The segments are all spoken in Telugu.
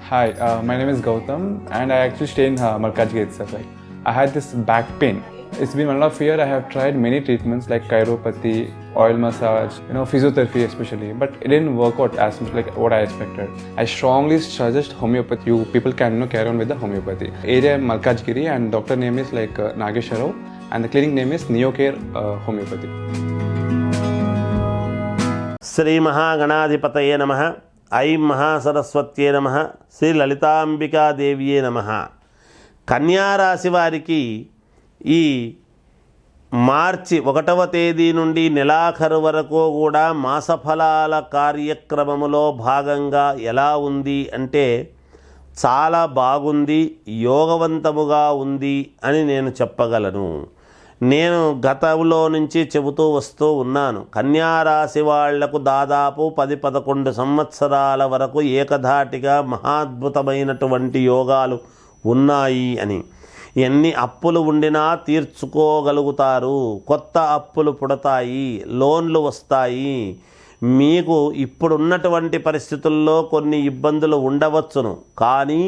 Hi, my name is Gautam, and I actually stay in Malkajgiri itself. Like, I had this back pain. It's been 1.5 years. I have tried many treatments like chiropathy, oil massage, physiotherapy especially, but it didn't work out as much like what I expected. I strongly suggest homeopathy. You people can carry on with the homeopathy. Area Malkajgiri, and doctor name is like Nageshwar Rao, and the clinic name is Neocare Homeopathy. Shri మహాగణాధిపతయే నమః. ఐం మహాసరస్వత్యే నమః. శ్రీ లలితాంబికాదేవియే నమః. కన్యారాశి వారికి ఈ మార్చి 1వ తేదీ నుండి నెలాఖరు వరకు కూడా మాసఫలాల కార్యక్రమములో భాగంగా ఎలా ఉంది అంటే చాలా బాగుంది, యోగవంతముగా ఉంది అని నేను చెప్పగలను. నేను గతంలో నుంచి చెబుతూ వస్తూ ఉన్నాను, కన్యారాశి వాళ్లకు దాదాపు 10-11 సంవత్సరాల వరకు ఏకధాటిగా మహాద్భుతమైనటువంటి యోగాలు ఉన్నాయి అని. ఎన్ని అప్పులు ఉండినా తీర్చుకోగలుగుతారు, కొత్త అప్పులు పుడతాయి, లోన్లు వస్తాయి. మీకు ఇప్పుడున్నటువంటి పరిస్థితుల్లో కొన్ని ఇబ్బందులు ఉండవచ్చును, కానీ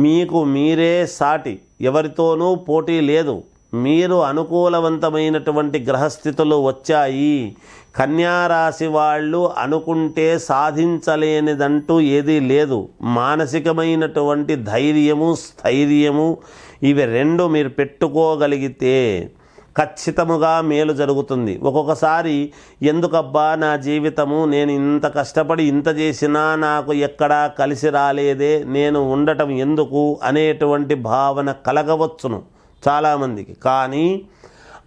మీకు మీరే సాటి, ఎవరితోనూ పోటీ లేదు. మీరు అనుకూలవంతమైనటువంటి గ్రహస్థితులు వచ్చాయి. కన్యారాశి వాళ్ళు అనుకుంటే సాధించలేనిదంటూ ఏదీ లేదు. మానసికమైనటువంటి ధైర్యము, స్థైర్యము ఇవి రెండు మీరు పెట్టుకోగలిగితే ఖచ్చితముగా మేలు జరుగుతుంది. ఒక్కొక్కసారి ఎందుకబ్బా నా జీవితము, నేను ఇంత కష్టపడి ఇంత చేసినా నాకు ఎక్కడా కలిసి రాలేదే, నేను ఉండటం ఎందుకు అనేటువంటి భావన కలగవచ్చును చాలామందికి. కానీ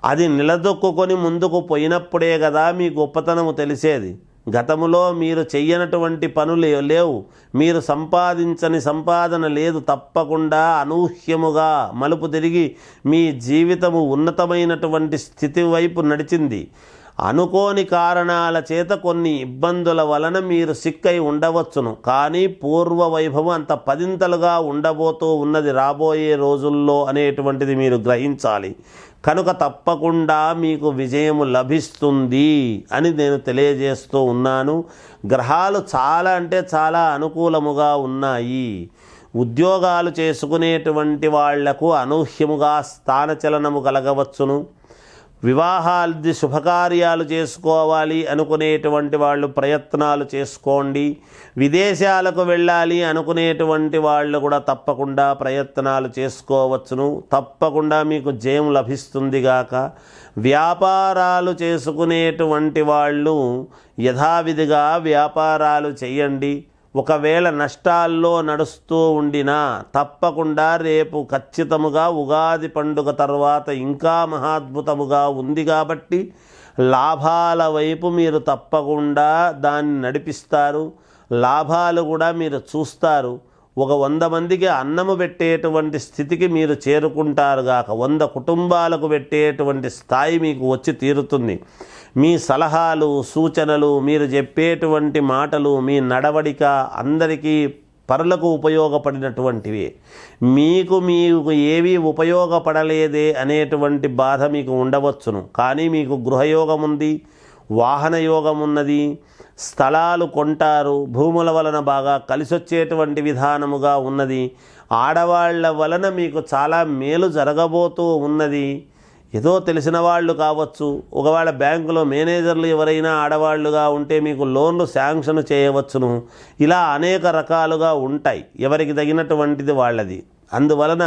అది నిలదొక్కుని ముందుకు పోయినప్పుడే కదా మీ గొప్పతనము తెలిసేది. గతములో మీరు చెయ్యనటువంటి పనులు లేవు, మీరు సంపాదించని సంపాదన లేదు. తప్పకుండా అనూహ్యముగా మలుపు తిరిగి మీ జీవితము ఉన్నతమైనటువంటి స్థితి వైపు నడిచింది. అనుకోని కారణాల చేత కొన్ని ఇబ్బందుల వలన మీరు సిక్కై ఉండవచ్చును, కానీ పూర్వ వైభవం అంత పదింతలుగా ఉండబోతూ ఉన్నది రాబోయే రోజుల్లో అనేటువంటిది మీరు గ్రహించాలి. కనుక తప్పకుండా మీకు విజయము లభిస్తుంది అని నేను తెలియజేస్తూ ఉన్నాను. గ్రహాలు చాలా అంటే చాలా అనుకూలముగా ఉన్నాయి. ఉద్యోగాలు చేసుకునేటువంటి వాళ్లకు అనూహ్యముగా స్థానచలనము కలగవచ్చును. వివాహాది శుభకార్యాలు చేసుకోవాలి అనుకునేటువంటి వాళ్ళు ప్రయత్నాలు చేసుకోండి. విదేశాలకు వెళ్ళాలి అనుకునేటువంటి వాళ్ళు కూడా తప్పకుండా ప్రయత్నాలు చేసుకోవచ్చును. తప్పకుండా మీకు జయం లభిస్తుంది గాక. వ్యాపారాలు చేసుకునేటువంటి వాళ్ళు యథావిధిగా వ్యాపారాలు చేయండి. ఒకవేళ నష్టాల్లో నడుస్తూ ఉండినా తప్పకుండా రేపు ఖచ్చితముగా ఉగాది పండుగ తర్వాత ఇంకా మహాద్భుతముగా ఉంది కాబట్టి లాభాల వైపు మీరు తప్పకుండా దాన్ని నడిపిస్తారు. లాభాలు కూడా మీరు చూస్తారు. ఒక 100 మందికి అన్నము పెట్టేటువంటి స్థితికి మీరు చేరుకుంటారు గాక. 100 కుటుంబాలకు పెట్టేటువంటి స్థాయి మీకు వచ్చి తీరుతుంది. మీ సలహాలు, సూచనలు, మీరు చెప్పేటువంటి మాటలు, మీ నడవడిక అందరికీ పరులకు ఉపయోగపడినటువంటివి. మీకు ఏవి ఉపయోగపడలేదే అనేటువంటి బాధ మీకు ఉండవచ్చును, కానీ మీకు గృహయోగం ఉంది, వాహన యోగం ఉన్నది, స్థలాలు కొంటారు, భూముల వలన బాగా కలిసొచ్చేటువంటి విధానముగా ఉన్నది. ఆడవాళ్ల వలన మీకు చాలా మేలు జరగబోతూ ఉన్నది. ఏదో తెలిసిన వాళ్ళు కావచ్చు, ఒకవేళ బ్యాంకులో మేనేజర్లు ఎవరైనా ఆడవాళ్లుగా ఉంటే మీకు లోన్లు శాంక్షన్ చేయవచ్చును. ఇలా అనేక రకాలుగా ఉంటాయి, ఎవరికి తగినటువంటిది వాళ్ళది. అందువలన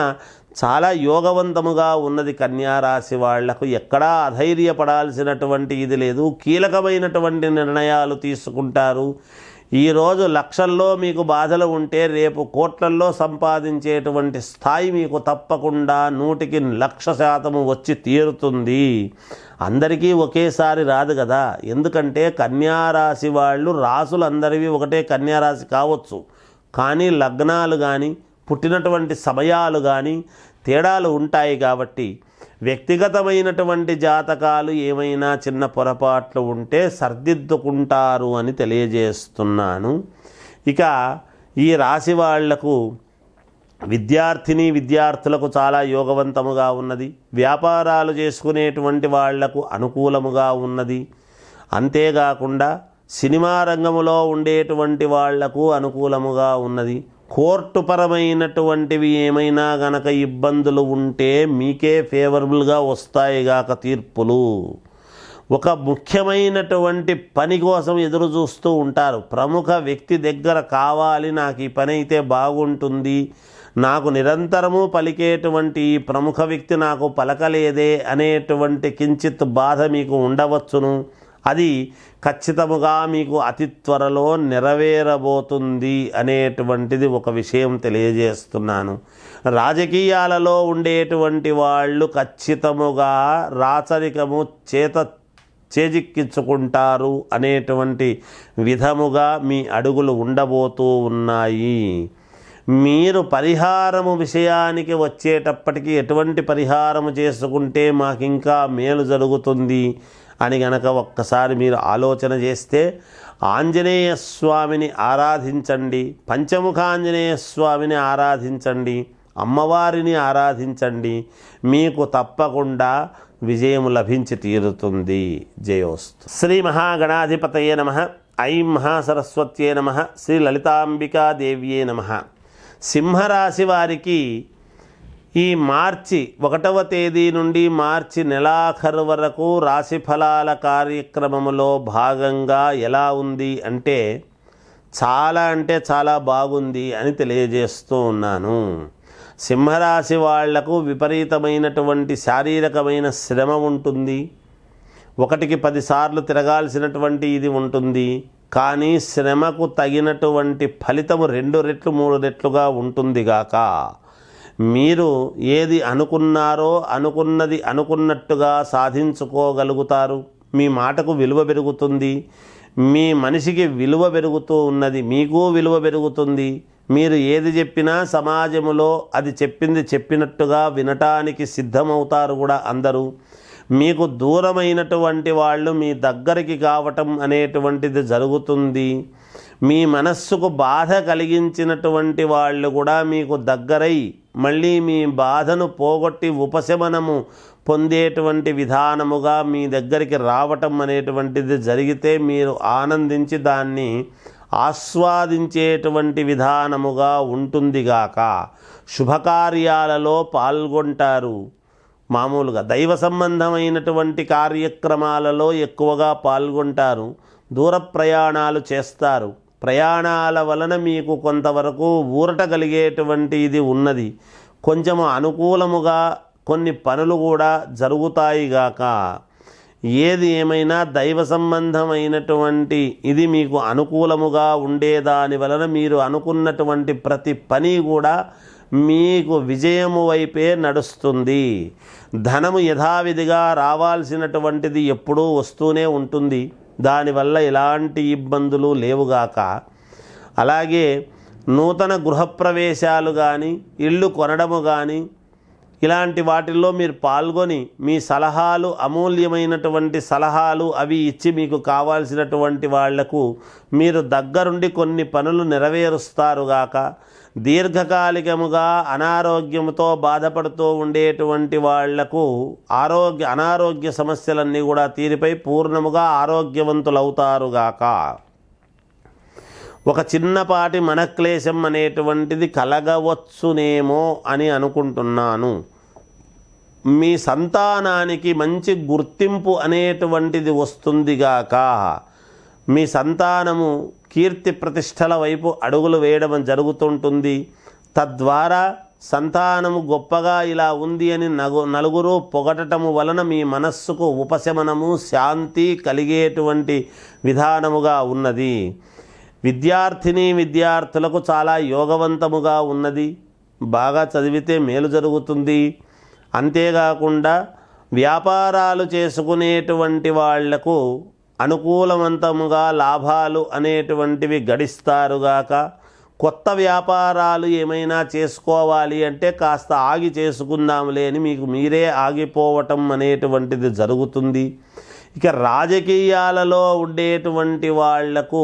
చాలా యోగవంతముగా ఉన్నది కన్యారాశి వాళ్లకు. ఎక్కడా అధైర్యపడాల్సినటువంటి ఇది లేదు. కీలకమైనటువంటి నిర్ణయాలు తీసుకుంటారు. ఈరోజు లక్షల్లో మీకు బాధలు ఉంటే రేపు కోట్లల్లో సంపాదించేటువంటి స్థాయి మీకు తప్పకుండా 100% వచ్చి తీరుతుంది. అందరికీ ఒకేసారి రాదు కదా. ఎందుకంటే కన్యారాశి వాళ్ళు, రాసులందరివి ఒకటే కన్యారాశి కావచ్చు, కానీ లగ్నాలు కానీ పుట్టినటువంటి సమయాలు కానీ తేడాలు ఉంటాయి. కాబట్టి వ్యక్తిగతమైనటువంటి జాతకాలు ఏమైనా చిన్న పొరపాట్లు ఉంటే సర్దిద్దుకుంటారు అని తెలియజేస్తున్నాను. ఇక ఈ రాశి వాళ్లకు విద్యార్థులకు చాలా యోగవంతముగా ఉన్నది. వ్యాపారాలు చేసుకునేటువంటి వాళ్లకు అనుకూలముగా ఉన్నది. అంతేకాకుండా సినిమా రంగములో ఉండేటువంటి వాళ్లకు అనుకూలముగా ఉన్నది. కోర్టుపరమైనటువంటివి ఏమైనా గనక ఇబ్బందులు ఉంటే మీకే ఫేవరబుల్గా వస్తాయిగాక తీర్పులు. ఒక ముఖ్యమైనటువంటి పని కోసం ఎదురు చూస్తూ ఉంటారు. ప్రముఖ వ్యక్తి దగ్గర కావాలి, నాకు ఈ పని అయితే బాగుంటుంది, నాకు నిరంతరము పలికేటువంటి ఈ ప్రముఖ వ్యక్తి నాకు పలకలేదే అనేటువంటి కించిత్ బాధ మీకు ఉండవచ్చును. అది ఖచ్చితముగా మీకు అతి త్వరలో నెరవేరబోతుంది అనేటువంటిది ఒక విషయం తెలియజేస్తున్నాను. రాజకీయాలలో ఉండేటువంటి వాళ్ళు ఖచ్చితముగా రాచరికము చేజిక్కించుకుంటారు అనేటువంటి విధముగా మీ అడుగులు ఉండబోతూ ఉన్నాయి. మీరు పరిహారము విషయానికి వచ్చేటప్పటికి ఎటువంటి పరిహారము చేసుకుంటే మాకింకా మేలు జరుగుతుంది అని గనక ఒక్కసారి మీరు ఆలోచన చేస్తే ఆంజనేయ స్వామిని ఆరాధించండి, పంచముఖాంజనేయ స్వామిని ఆరాధించండి, అమ్మవారిని ఆరాధించండి. మీకు తప్పకుండా విజయం లభించి తీరుతుంది. జయోస్తు. శ్రీ మహాగణాధిపతయే నమః. ఐం మహాసరస్వత్యే నమః. శ్రీ లలితాంబికాదేవ్యే నమః. సింహరాశి వారికి ఈ మార్చి 1వ తేదీ నుండి మార్చి నెలాఖరు వరకు రాశి ఫలాల కార్యక్రమంలో భాగంగా ఎలా ఉంది అంటే చాలా బాగుంది అని తెలియజేస్తూ ఉన్నాను. సింహరాశి వాళ్లకు విపరీతమైనటువంటి శారీరకమైన శ్రమ ఉంటుంది. 1కి 10 సార్లు తిరగాల్సినటువంటి ఇది ఉంటుంది. కానీ శ్రమకు తగినటువంటి ఫలితము 2 రెట్లు 3 రెట్లుగా ఉంటుంది గాక. మీరు ఏది అనుకున్నారో అనుకున్నది అనుకున్నట్టుగా సాధించుకోగలుగుతారు. మీ మాటకు విలువ పెరుగుతుంది. మీ మనిషికి విలువ పెరుగుతూ ఉన్నది, మీకు విలువ పెరుగుతుంది. మీరు ఏది చెప్పినా సమాజంలో అది చెప్పింది చెప్పినట్టుగా వినటానికి సిద్ధమవుతారు కూడా అందరూ. మీకు దూరమైనటువంటి వాళ్ళు మీ దగ్గరికి కావటం అనేటువంటిది జరుగుతుంది. మీ మనస్సుకు బాధ కలిగించినటువంటి వాళ్ళు కూడా మీకు దగ్గరై మళ్ళీ మీ బాధను పోగొట్టి ఉపశమనము పొందేటువంటి విధానముగా మీ దగ్గరికి రావటం అనేటువంటిది జరిగితే మీరు ఆనందించి దాన్ని ఆస్వాదించేటువంటి విధానముగా ఉంటుందిగాక. శుభకార్యాలలో పాల్గొంటారు. మామూలుగా దైవ సంబంధమైనటువంటి కార్యక్రమాలలో ఎక్కువగా పాల్గొంటారు. దూర ప్రయాణాలు చేస్తారు. ప్రయాణాల వలన మీకు కొంతవరకు ఊరట కలిగేటువంటి ఇది ఉన్నది. కొంచెము అనుకూలముగా కొన్ని పనులు కూడా జరుగుతాయిగాక. ఏది ఏమైనా దైవ సంబంధమైనటువంటి ఇది మీకు అనుకూలముగా ఉండేదాని వలన మీరు అనుకున్నటువంటి ప్రతి పని కూడా మీకు విజయము వైపే నడుస్తుంది. ధనము యథావిధిగా రావాల్సినటువంటిది ఎప్పుడూ వస్తూనే ఉంటుంది. దానివల్ల ఎలాంటి ఇబ్బందులు లేవుగాక. అలాగే నూతన గృహప్రవేశాలు కానీ ఇళ్ళు కొనడము కానీ ఇలాంటి వాటిల్లో మీరు పాల్గొని మీ సలహాలు అమూల్యమైనటువంటి సలహాలు అవి ఇచ్చి మీకు కావాల్సినటువంటి వాళ్లకు మీరు దగ్గరుండి కొన్ని పనులు నెరవేరుస్తారుగాక. దీర్ఘకాలికముగా అనారోగ్యంతో బాధపడుతూ ఉండేటువంటి వాళ్లకు అనారోగ్య సమస్యలన్నీ కూడా తీరిపై పూర్ణముగా ఆరోగ్యవంతులవుతారుగాక. ఒక చిన్నపాటి మనక్లేశం అనేటువంటిది కలగవచ్చునేమో అని అనుకుంటున్నాను. మీ సంతానానికి మంచి గుర్తింపు అనేటువంటిది వస్తుందిగాక. మీ సంతానము కీర్తి ప్రతిష్టల వైపు అడుగులు వేయడం జరుగుతుంటుంది. తద్వారా సంతానము గొప్పగా ఇలా ఉంది అని నలుగురు పొగటము వలన మీ మనస్సుకు ఉపశమనము శాంతి కలిగేటువంటి విధానముగా ఉన్నది. విద్యార్థులకు చాలా యోగవంతముగా ఉన్నది. బాగా చదివితే మేలు జరుగుతుంది. అంతేకాకుండా వ్యాపారాలు చేసుకునేటువంటి వాళ్లకు అనుకూలవంతముగా లాభాలు అనేటువంటివి గడిస్తారుగాక. కొత్త వ్యాపారాలు ఏమైనా చేసుకోవాలి అంటే కాస్త ఆగి చేసుకుందాంలే అని మీకు మీరే ఆగిపోవటం అనేటువంటిది జరుగుతుంది. ఇక రాజకీయాలలో ఉండేటువంటి వాళ్లకు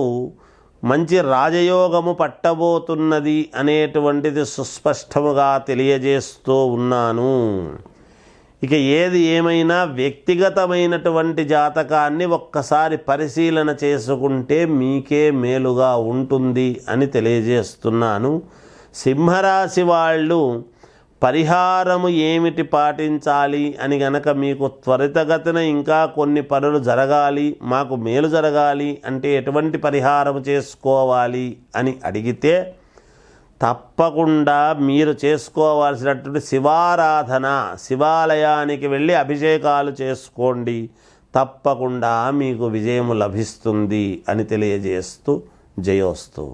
మంచి రాజయోగము పట్టబోతున్నది అనేటువంటిది సుస్పష్టముగా తెలియజేస్తూ ఉన్నాను. ఇక ఏది ఏమైనా వ్యక్తిగతమైనటువంటి జాతకాన్ని ఒక్కసారి పరిశీలన చేసుకుంటే మీకే మేలుగా ఉంటుంది అని తెలియజేస్తున్నాను. సింహరాశి వాళ్ళు పరిహారము ఏమిటి పాటించాలి అని గనక మీకు త్వరితగతిన ఇంకా కొన్ని పనులు జరగాలి, మాకు మేలు జరగాలి అంటే ఎటువంటి పరిహారం చేసుకోవాలి అని అడిగితే తప్పకుండా మీరు చేసుకోవాల్సినటువంటి శివారాధన, శివాలయానికి వెళ్ళి అభిషేకాలు చేసుకోండి, తప్పకుండా మీకు విజయము లభిస్తుంది అని తెలియజేస్తూ జయోస్తు.